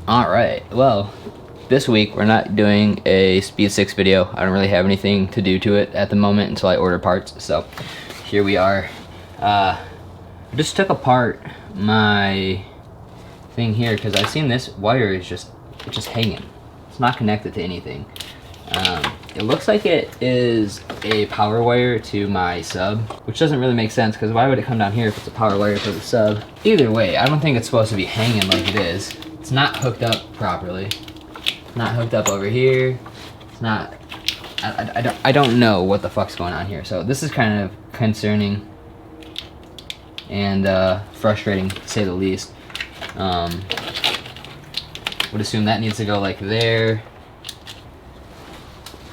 All right, well, this week we're not doing a Speed 6 video. I don't really have anything to do to it at the moment until I order parts, so here we are. I just took apart my thing here because I've seen this wire is just hanging. It's not connected to anything. It looks like it is a power wire to my sub, which doesn't really make sense because why would it come down here if it's a power wire for the sub? Either way, I don't think it's supposed to be hanging like it is. It's not hooked up properly. It's not hooked up over here. It's not, I don't know what the fuck's going on here. So this is kind of concerning and frustrating to say the least. Would assume that needs to go like there.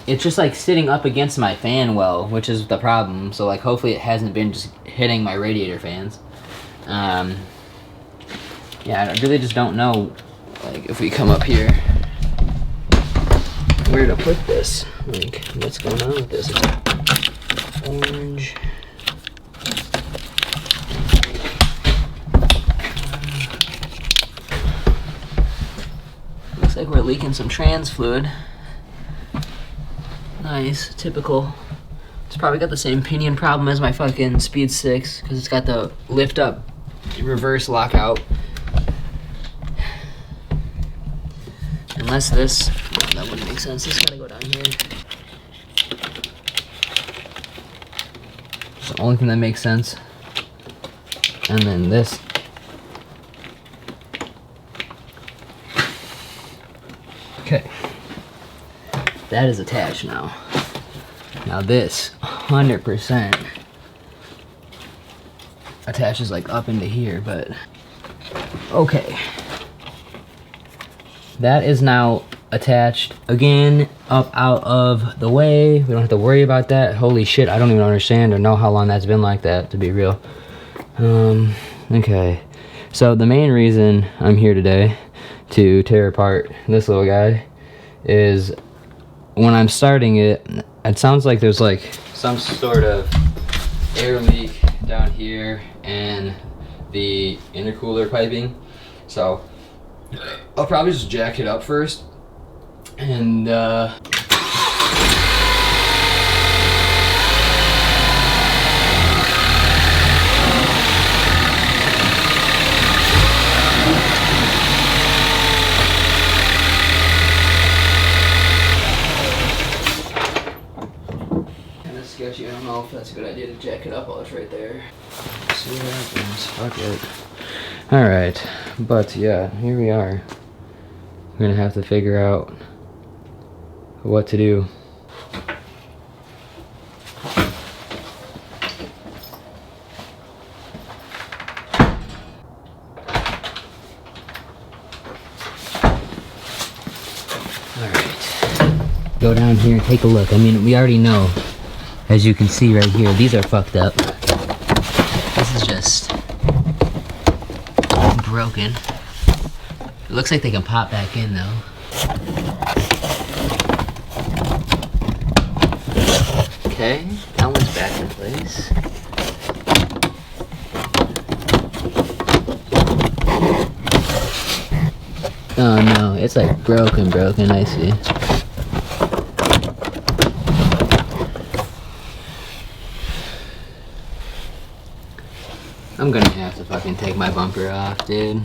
It's just like sitting up against my fan well, which is the problem. So like hopefully it hasn't been just hitting my radiator fans. Yeah, I really just don't know, like if we come up here, where to put this. Like what's going on with this? It's orange. Looks like we're leaking some trans fluid. Nice, typical. It's probably got the same pinion problem as my fucking Speed 6 because it's got the lift up reverse lockout. Unless this, no, that wouldn't make sense. This gotta go down here. It's the only thing that makes sense. And then this. Okay. That is attached now. Now this 100% attaches like up into here, but okay. That is now attached again, up out of the way. We don't have to worry about that. Holy shit, I don't even understand or know how long that's been like that, to be real. Okay. So the main reason I'm here today to tear apart this little guy is when I'm starting it, it sounds like there's like some sort of air leak down here and the intercooler piping. So I'll probably just jack it up first and sketchy. I don't know if that's a good idea to jack it up while it's right there. See what happens. Fuck it. Alright, but yeah, here we are. We're gonna have to figure out what to do. Alright. Go down here and take a look. I mean, we already know. As you can see right here, these are fucked up. This is just broken. It looks like they can pop back in though. Okay, that one's back in place. Oh no, it's like broken, I see. I'm gonna have to fucking take my bumper off, dude.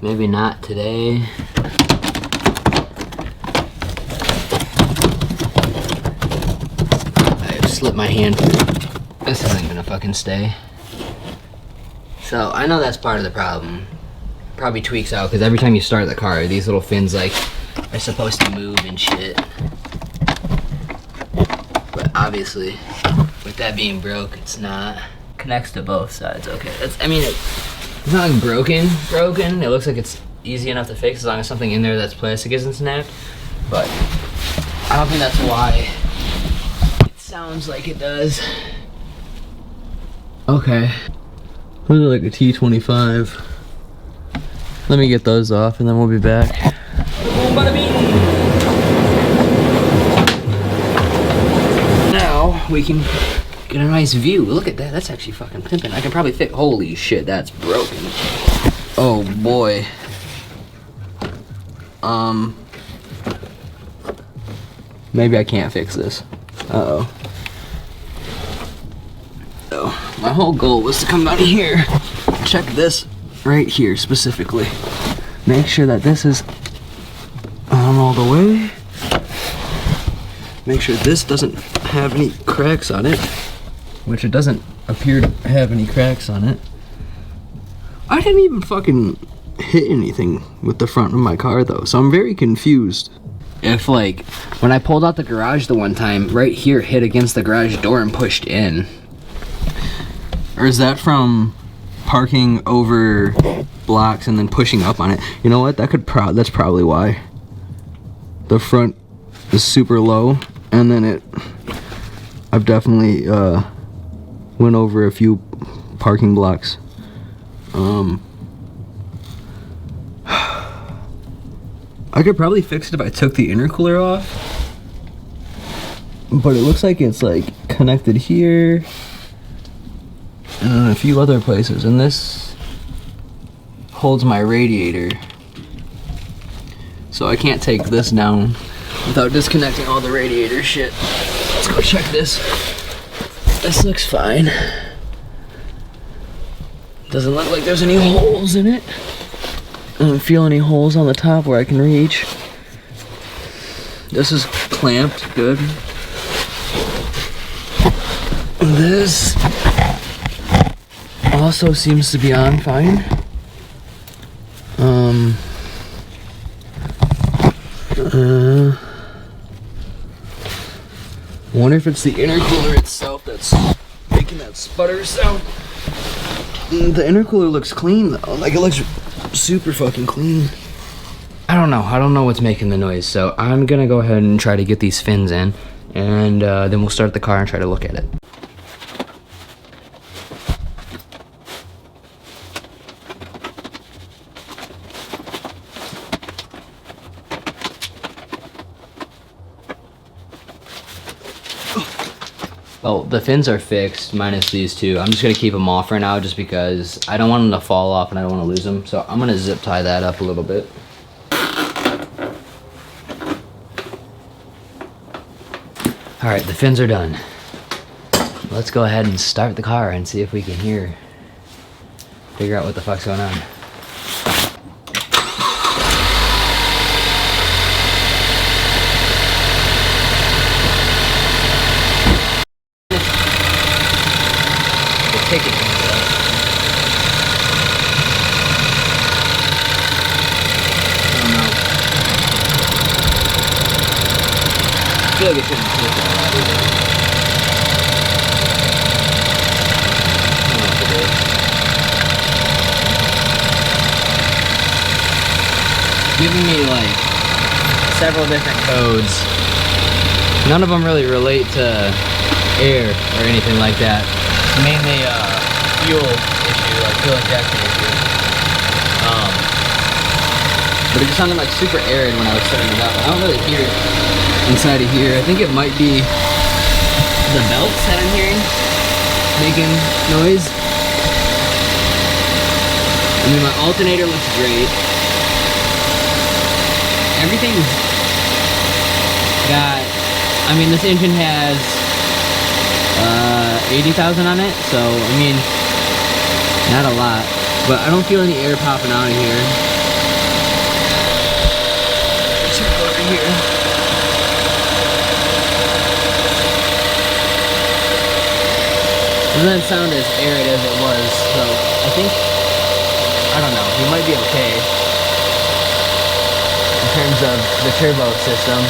Maybe not today. I've slipped my hand through. This isn't gonna fucking stay. So I know that's part of the problem. Probably tweaks out because every time you start the car, these little fins like are supposed to move and shit. But obviously, with that being broke, it's not. Connects to both sides. Okay, that's. I mean, it's not like broken. It looks like it's easy enough to fix as long as something in there that's plastic isn't snapped. But I don't think that's why it sounds like it does. Okay. Those are like a T25. Let me get those off and then we'll be back. Now we can get a nice view. Look at that. That's actually fucking pimping. I can probably fit. Holy shit, that's broken. Oh boy. Maybe I can't fix this. Uh-oh. Oh, my whole goal was to come down here, check this right here specifically. Make sure that this is on all the way. Make sure this doesn't have any cracks on it, which it doesn't appear to have any cracks on it. I didn't even fucking hit anything with the front of my car though, so I'm very confused. If like, when I pulled out the garage the one time, right here hit against the garage door and pushed in. Or is that from parking over blocks and then pushing up on it? You know what, that's probably why. The front is super low, and then I've definitely went over a few parking blocks. I could probably fix it if I took the intercooler off, but it looks like it's like connected here and a few other places, and this holds my radiator, so I can't take this down without disconnecting all the radiator shit. Let's go check this. This looks fine. Doesn't look like there's any holes in it. I don't feel any holes on the top where I can reach. This is clamped good. This also seems to be on fine. Wonder if it's the intercooler itself that's making that sputter sound. The intercooler looks clean though, like it looks super fucking clean. I don't know what's making the noise, so I'm gonna go ahead and try to get these fins in, and then we'll start the car and try to look at it. Oh, the fins are fixed, minus these two. I'm just gonna keep them off right now just because I don't want them to fall off and I don't want to lose them. So I'm gonna zip tie that up a little bit. All right, the fins are done. Let's go ahead and start the car and see if we can figure out what the fuck's going on. Ticket. I feel like it shouldn't take that out either. I don't know what it is. Giving me like several different codes. None of them really relate to air or anything like that. It's mainly fuel issue, like fuel injection issue. But it just sounded like super arid when I was setting it up. I don't really hear it inside of here. I think it might be the belts that I'm hearing making noise. I mean, my alternator looks great. Everything's got, I mean, this engine has 80,000 on it, so I mean, not a lot, but I don't feel any air popping out of here. Check over here. It doesn't sound as arid as it was, so I think, I don't know, we might be okay in terms of the turbo system.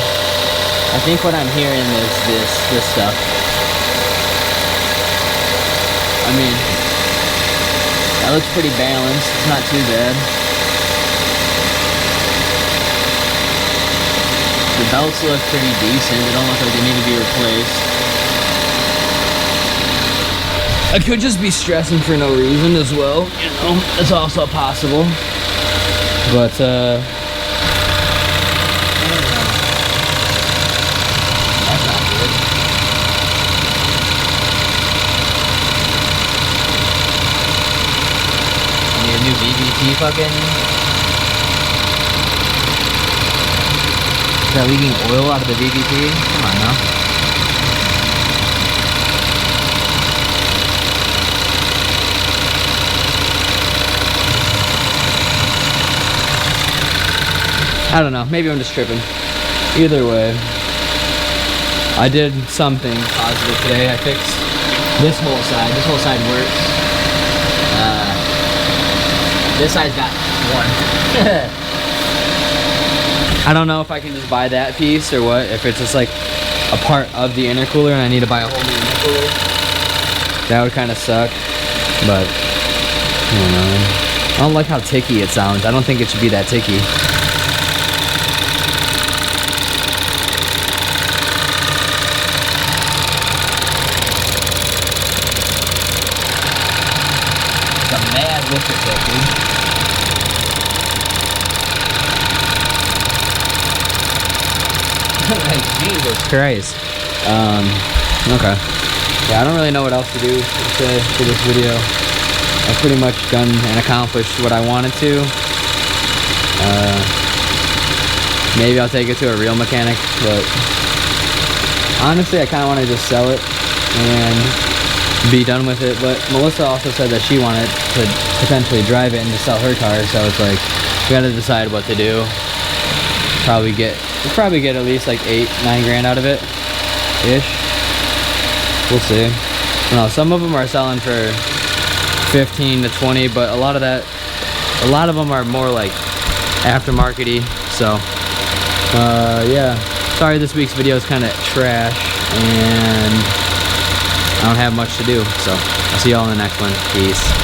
I think what I'm hearing is this stuff. I mean, that looks pretty balanced. It's not too bad. The belts look pretty decent. They don't look like they need to be replaced. I could just be stressing for no reason as well. You know, it's also possible. But, I don't know. That's not good. New VVT VVT fucking... Is that leaking oil out of the VVT? Come on now. I don't know, maybe I'm just tripping. Either way, I did something positive today. I fixed this whole side. This whole side works. This side's got one. I don't know if I can just buy that piece or what, if it's just like a part of the intercooler and I need to buy a whole new intercooler. That would kind of suck, but I don't know. I don't like how ticky it sounds. I don't think it should be that ticky. It's a mad lifter kit, dude. Like, Jesus Christ. Okay. Yeah, I don't really know what else to do for this video. I've pretty much done and accomplished what I wanted to. Maybe I'll take it to a real mechanic, but honestly, I kind of want to just sell it and be done with it. But Melissa also said that she wanted to potentially drive it and just sell her car, so it's like, we gotta decide what to do. We'll probably get at least like 8-9 grand out of it ish. We'll see. No, some of them are selling for 15 to 20, but a lot of them are more like aftermarket-y. So yeah, sorry this week's video is kind of trash and I don't have much to do, so I'll see y'all in the next one. Peace.